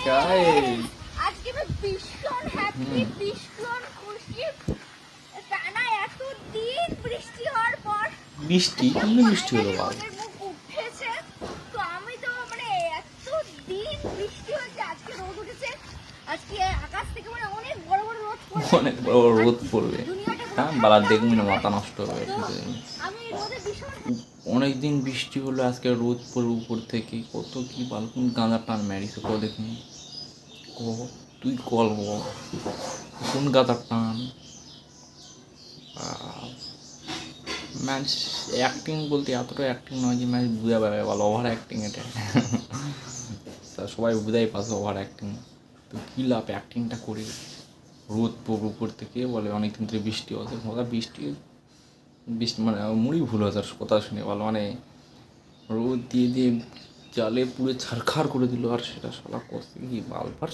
Guys আজকে আমি ভীষণ হ্যাপি, ভীষণ খুশি। টানা এতদিন বৃষ্টি হওয়ার পর বৃষ্টি কি বৃষ্টি হলো বাবা? রোদের মুখ উঠেছে। তো আমি তো মানে এতদিন বৃষ্টি হয়েছে, আজকে রোদ উঠেছে। আজকে আকাশ থেকে মানে অনেক বড় বড় রোদ পড়বে, অনেক বড় বড় রোদ পড়বে। দুনিয়াটা পুরো হ্যাঁ ঠান্ডা বালা দেখবি না, হয়ে মাথা যাবে। নষ্ট হবে। তো আমি রোদে ভীষণ অনেকদিন বৃষ্টি হলো, আজকে রোদ পড়ে উপর থেকে। কত কি বালকুন গাঁদা টান মারিছে কো দেখি। ক তুই কল কোন গাঁদার টান। ম্যাচ অ্যাক্টিং বলতে এতটা অ্যাক্টিং নয় যে ম্যাচ বুঝা পাবে, বলো ওভার অ্যাক্টিং এটা। তা সবাই বুঝাই পাচ্ছে ওভার অ্যাক্টিং। তো কী লাভ অ্যাক্টিংটা করে। রোদ উপর থেকে বলে অনেকদিন ধরে বৃষ্টি হচ্ছে, মজা বৃষ্টি বৃষ্টি মানে মুড়ি ভুল হচ্ছে কথা শুনে বলো, মানে রোদ দিয়ে দিয়ে জালে পুড়ে ছারখার করে দিল, আর সেটা শালা কষ্ট কি বালপার।